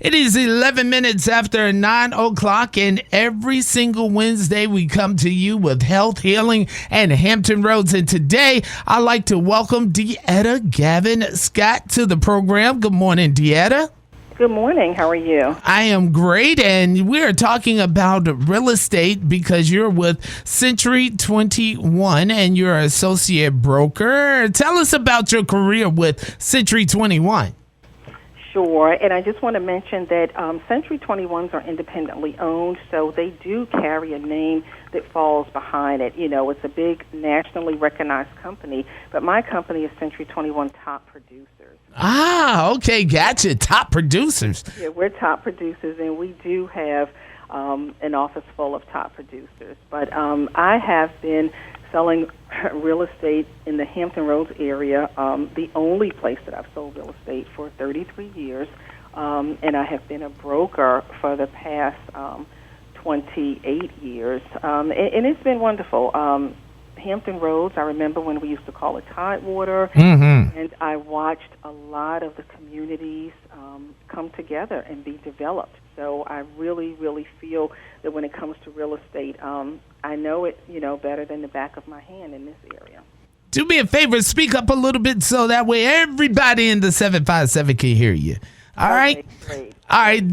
It is 11 minutes after 9 o'clock, and every single Wednesday we come to you with health, healing, and Hampton Roads. And today I'd like to welcome DeEtta Gavin-Scott to the program. Good morning, DeEtta. Good morning. How are you? I am great, and we are talking about real estate because you're with Century 21 and you're an associate broker. Tell us about your career with Century 21. Sure, and I just want to mention that Century 21s are independently owned, so they do carry a name that falls behind it. You know, it's a big nationally recognized company, but my company is Century 21 Top Producers. Ah, okay, gotcha. Top producers. Yeah, we're top producers, and we do have an office full of top producers. But I have been selling real estate in the Hampton Roads area, the only place that I've sold real estate for 33 years, and I have been a broker for the past 28 years, and it's been wonderful. Hampton Roads, I remember when we used to call it Tidewater, and I watched a lot of the communities come together and be developed. So I really, really feel that when it comes to real estate, I know it, better than the back of my hand in this area. Do me a favor, speak up a little bit so that way everybody in the 757 can hear you. All right? Great. All right,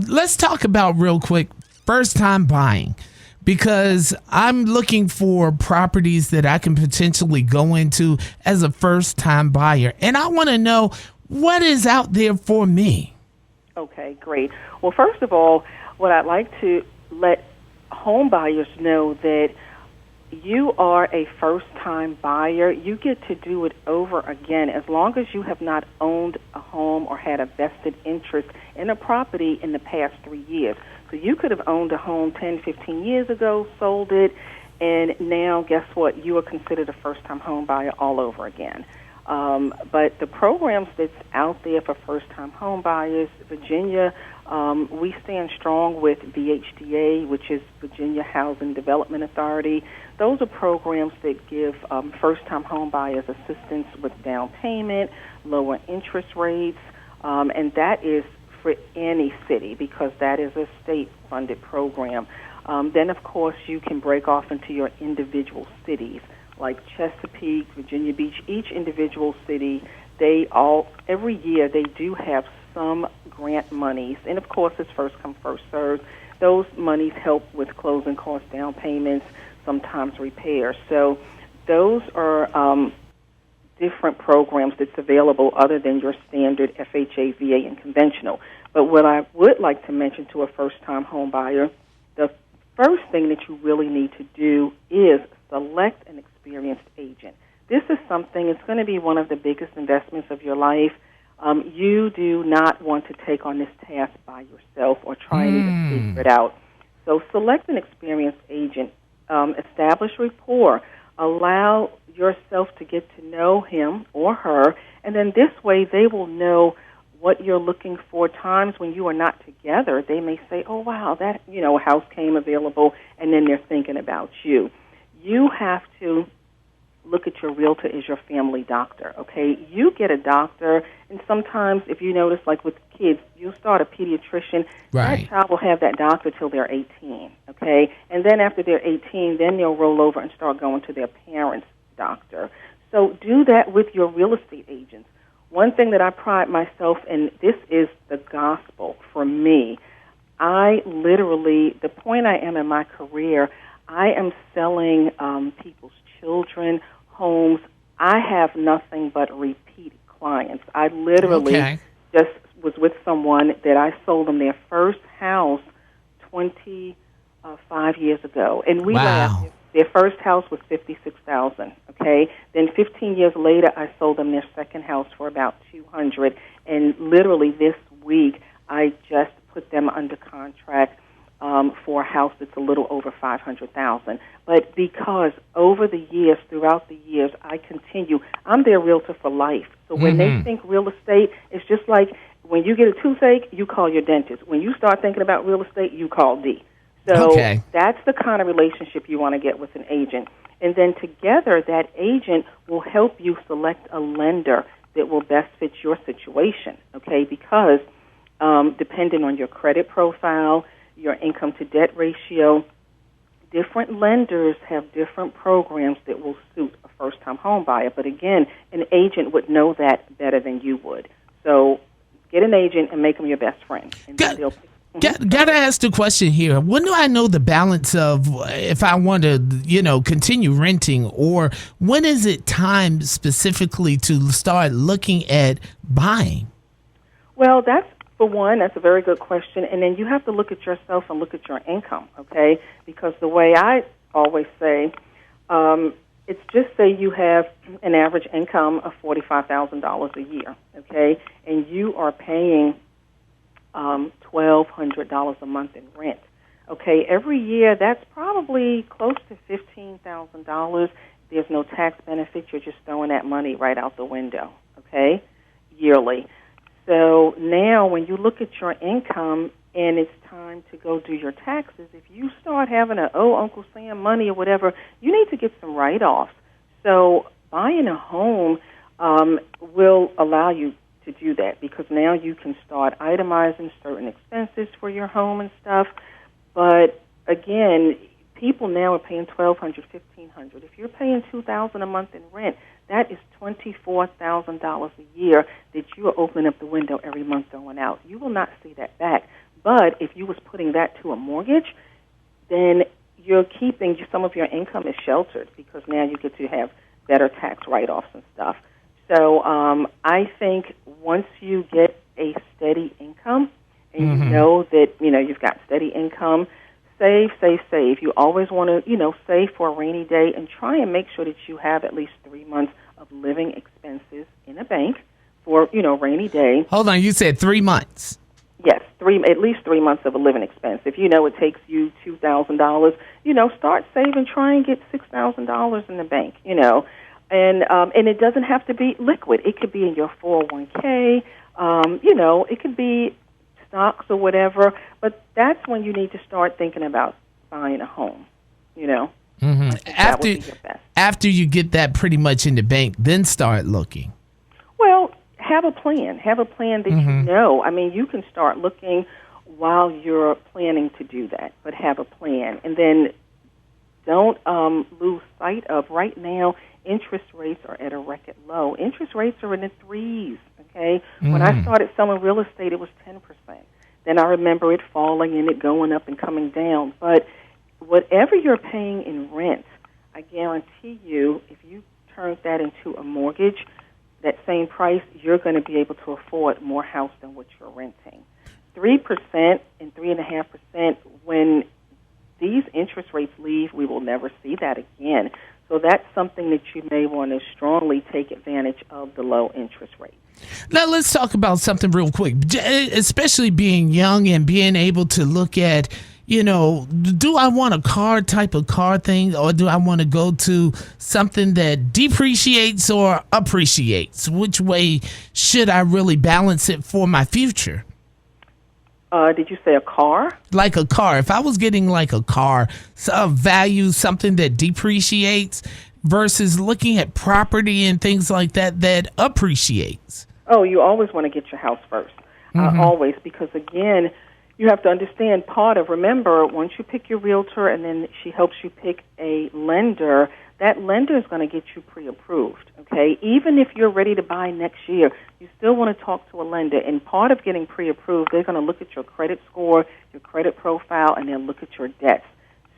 let's talk about real quick first-time buying, because I'm looking for properties that I can potentially go into as a first-time buyer, and I want to know what is out there for me. Okay, great. Well, first of all, what I'd like to let home buyers know that you are a first-time buyer. You get to do it over again as long as you have not owned a home or had a vested interest in a property in the past 3 years. So you could have owned a home 10, 15 years ago, sold it, and now guess what? You are considered a first-time home buyer all over again. But the programs that's out there for first-time home buyers, Virginia, we stand strong with VHDA, which is Virginia Housing Development Authority. Those are programs that give first-time home buyers assistance with down payment, lower interest rates, and that is for any city because that is a state-funded program. Then, of course, you can break off into your individual cities like Chesapeake, Virginia Beach. Each individual city, every year they do have some grant monies, and of course it's first come, first served. Those monies help with closing costs, down payments, sometimes repairs. So those are different programs that's available other than your standard FHA, VA, and conventional. But what I would like to mention to a first-time home buyer, the first thing that you really need to do is select an experienced agent. This is something, it's going to be one of the biggest investments of your life. You do not want to take on this task by yourself or try and even figure it out. So select an experienced agent, establish rapport, allow yourself to get to know him or her, and then this way they will know what you're looking for. Times when you are not together, they may say, oh, wow, that, a house came available, and then they're thinking about you. You have to look at your realtor as your family doctor, okay? You get a doctor, and sometimes if you notice, like with kids, you start a pediatrician. Right. That child will have that doctor till they're 18, okay? And then after they're 18, then they'll roll over and start going to their parents' doctor. So do that with your real estate agents. One thing that I pride myself in, this is the gospel for me. I literally, the point I am in my career, I am selling people's children, homes. I have nothing but repeat clients. I literally just was with someone that I sold them their first house 25 years ago. And we laughed. Their first house was $56,000, okay? Then 15 years later, I sold them their second house for about $200,000. And literally this week, I just put them under contract for a house that's a little over $500,000. But because over the years, throughout the years, I continue. I'm their realtor for life. So when they think real estate, it's just like when you get a toothache, you call your dentist. When you start thinking about real estate, you call Dee. So that's the kind of relationship you want to get with an agent. And then together, that agent will help you select a lender that will best fit your situation, okay? Because depending on your credit profile, your income to debt ratio. Different lenders have different programs that will suit a first-time home buyer. But again, an agent would know that better than you would. So get an agent and make them your best friend. And they'll Gotta ask the question here. When do I know the balance of if I want to, continue renting, or when is it time specifically to start looking at buying? Well, that's a very good question. And then you have to look at yourself and look at your income, okay? Because the way I always say, it's just say you have an average income of $45,000 a year, okay? And you are paying $1,200 a month in rent. Okay, every year that's probably close to $15,000. There's no tax benefit. You're just throwing that money right out the window, okay, yearly. So now when you look at your income and it's time to go do your taxes, if you start having Uncle Sam money or whatever, you need to get some write-offs. So buying a home will allow you to do that, because now you can start itemizing certain expenses for your home and stuff. But again, people now are paying $1,200, $1,500. If you're paying $2,000 a month in rent, that is $24,000 a year that you are opening up the window every month going out. You will not see that back. But if you was putting that to a mortgage, then you're keeping some of your income is sheltered, because now you get to have better tax write-offs and stuff. So I think once you get a steady income and you know that, you've got steady income, save. You always want to, save for a rainy day, and try and make sure that you have at least 3 months of living expenses in a bank for, rainy day. Hold on, you said 3 months. Yes, at least 3 months of a living expense. If it takes you $2,000, start saving, try and get $6,000 in the bank, And it doesn't have to be liquid. It could be in your 401k. It could be stocks or whatever. But that's when you need to start thinking about buying a home. After you get that pretty much in the bank, then start looking. Well, have a plan. Have a plan that you know. I mean, you can start looking while you're planning to do that, but have a plan, and then don't lose sight of right now. Interest rates are at a record low. Interest rates are in the threes, okay? When I started selling real estate, it was 10%. Then I remember it falling and it going up and coming down. But whatever you're paying in rent, I guarantee you, if you turn that into a mortgage, that same price, you're going to be able to afford more house than what you're renting. 3% and 3.5%, when these interest rates leave, we will never see that again. So that's something that you may want to strongly take advantage of, the low interest rate. Now let's talk about something real quick, especially being young and being able to look at, do I want a type of car thing, or do I want to go to something that depreciates or appreciates? Which way should I really balance it for my future? Did you say a car? Like a car. If I was getting like a car, value, something that depreciates versus looking at property and things like that appreciates. Oh, you always want to get your house first. Always, because again, you have to understand remember, once you pick your realtor and then she helps you pick a lender, that lender is going to get you pre-approved, okay? Even if you're ready to buy next year, you still want to talk to a lender. And part of getting pre-approved, they're going to look at your credit score, your credit profile, and they'll look at your debts.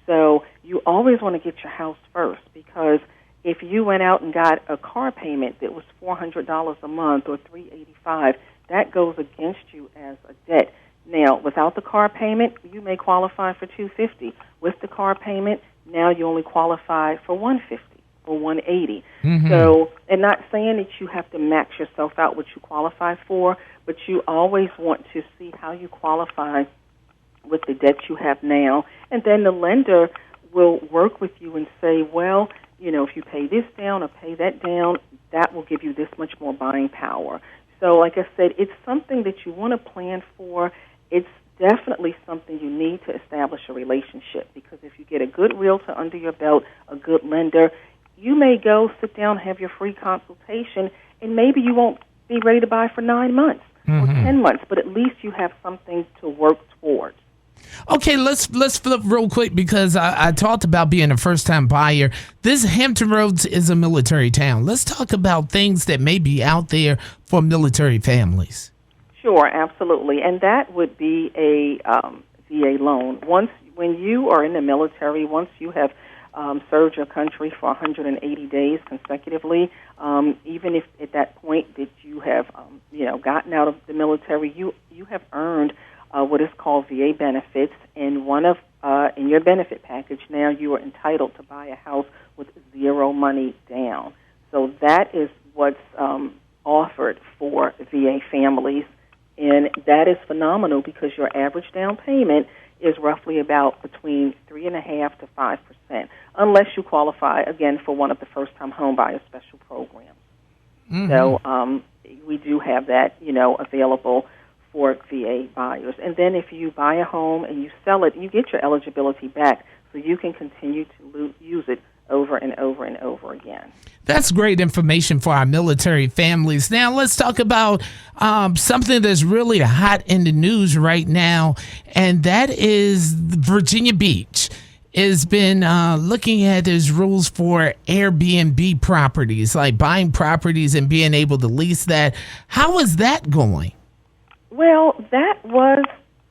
So you always want to get your house first, because if you went out and got a car payment that was $400 a month or $385, that goes against you as a debt. Now, without the car payment, you may qualify for $250. With the car payment, now you only qualify for $150 or $180. So, and not saying that you have to max yourself out what you qualify for, but you always want to see how you qualify with the debt you have now, and then the lender will work with you and say, well, if you pay this down or pay that down, that will give you this much more buying power. So, like I said, it's something that you want to plan for. It's definitely something you need to establish a relationship, because if you get a good realtor under your belt, a good lender, you may go sit down, have your free consultation, and maybe you won't be ready to buy for 9 months. or 10 months, but at least you have something to work towards. Okay, let's flip real quick because I talked about being a first-time buyer. This Hampton Roads is a military town. Let's talk about things that may be out there for military families. Sure, absolutely, and that would be a VA loan. When you are in the military, once you have served your country for 180 days consecutively, even if at that point that you have gotten out of the military, you have earned what is called VA benefits, and in your benefit package now you are entitled to buy a house with zero money down. So that is what's offered for VA families, and that is phenomenal because your average down payment is roughly about between 3.5% to 5%, unless you qualify again for one of the first-time home buyer special programs. So we do have that available for VA buyers. And then if you buy a home and you sell it, you get your eligibility back so you can continue to use it over and over and over again. That's great information for our military families. Now let's talk about something that's really hot in the news right now, and that is Virginia Beach has been looking at its rules for Airbnb properties, like buying properties and being able to lease that. How is that going? Well, that was,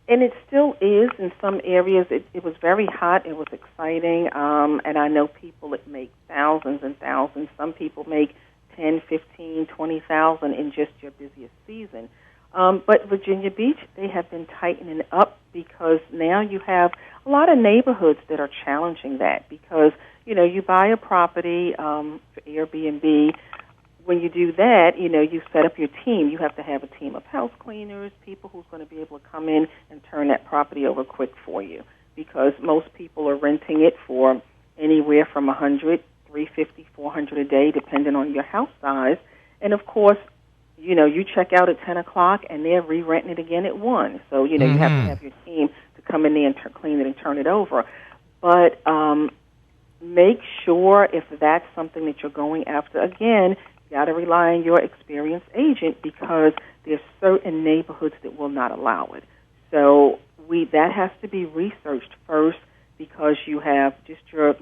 and it still is in some areas. It was very hot. It was exciting, and I know people that make thousands and thousands. Some people make 10, 15, 20,000 in just your busiest season. But Virginia Beach, they have been tightening up because now you have a lot of neighborhoods that are challenging that because, you buy a property for Airbnb. When you do that, you set up your team. You have to have a team of house cleaners, people who's going to be able to come in and turn that property over quick for you because most people are renting it for anywhere from $100, $350, $400 a day, depending on your house size. And, of course, you check out at 10 o'clock and they're re-renting it again at 1. So, you have to have your team to come in there and clean it and turn it over. But make sure if that's something that you're going after, again, you got to rely on your experienced agent because there's certain neighborhoods that will not allow it. So that has to be researched first because you have just your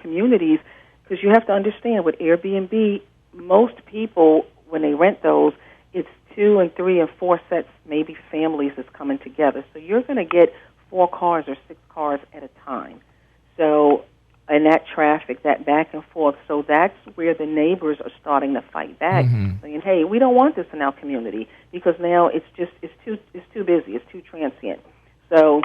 communities. Because you have to understand with Airbnb, most people when they rent those, it's 2 and 3 and 4 sets, maybe families that's coming together. So you're going to get 4 cars or 6 cars at a time. So. And that traffic, that back and forth. So that's where the neighbors are starting to fight back, saying, "Hey, we don't want this in our community because now it's too busy, it's too transient." So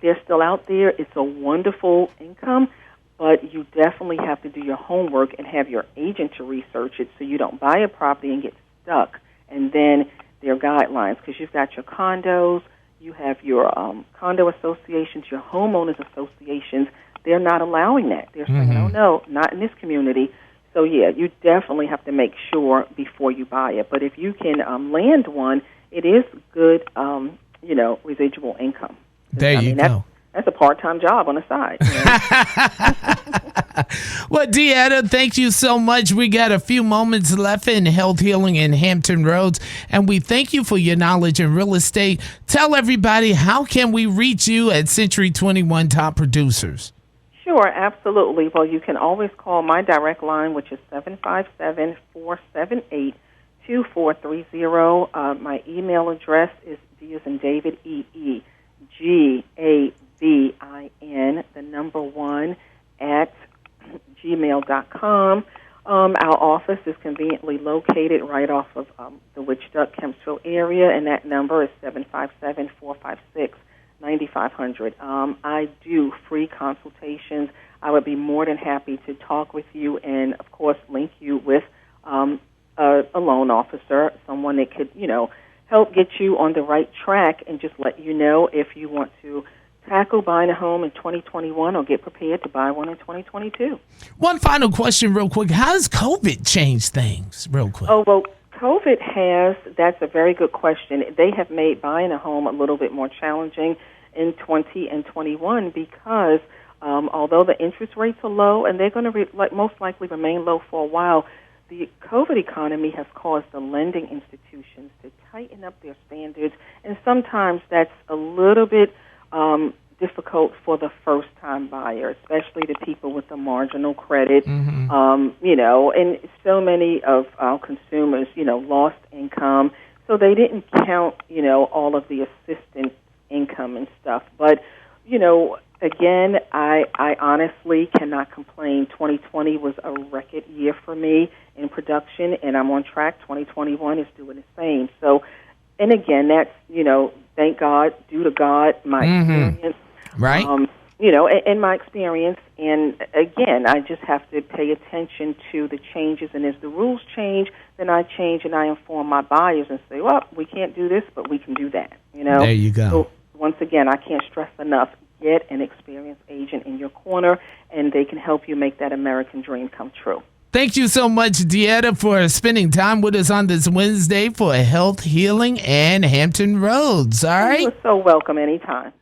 they're still out there. It's a wonderful income, but you definitely have to do your homework and have your agent to research it so you don't buy a property and get stuck. And then there are guidelines because you've got your condos, you have your condo associations, your homeowners associations. They're not allowing that. They're saying, oh, no, not in this community. So, yeah, you definitely have to make sure before you buy it. But if you can land one, it is good, residual income. There you go. That's a part-time job on the side. Well, DeEtta, thank you so much. We got a few moments left in Health Healing in Hampton Roads, and we thank you for your knowledge in real estate. Tell everybody, how can we reach you at Century 21 Top Producers? Sure, absolutely. Well, you can always call my direct line, which is 757-478-2430. My email address is D as in David, EEGAVIN, the number 1, at gmail.com. Our office is conveniently located right off of the Witch-Duck, Kempsville area, and that number is 757-456-9500. I do free consultations. I would be more than happy to talk with you and, of course, link you with a loan officer, someone that could, help get you on the right track and just let you know if you want to tackle buying a home in 2021 or get prepared to buy one in 2022. One final question real quick. How has COVID changed things real quick? Oh, well, COVID that's a very good question. They have made buying a home a little bit more challenging in 20 and 21 because although the interest rates are low and they're going to most likely remain low for a while, the COVID economy has caused the lending institutions to tighten up their standards, and sometimes that's a little bit difficult for the first-time buyer, especially the people with the marginal credit. And so many of our consumers, lost income, so they didn't count, all of the assistance income and stuff. But, again, I honestly cannot complain. 2020 was a record year for me in production, and I'm on track. 2021 is doing the same. So, and again, that's, thank God, due to God, my experience. Right. And my experience. And again, I just have to pay attention to the changes. And as the rules change, then I change and I inform my buyers and say, well, we can't do this, but we can do that. There you go. So once again, I can't stress enough, get an experienced agent in your corner, and they can help you make that American dream come true. Thank you so much, DeEtta, for spending time with us on this Wednesday for Health, Healing, and Hampton Roads. All right? You're so welcome anytime.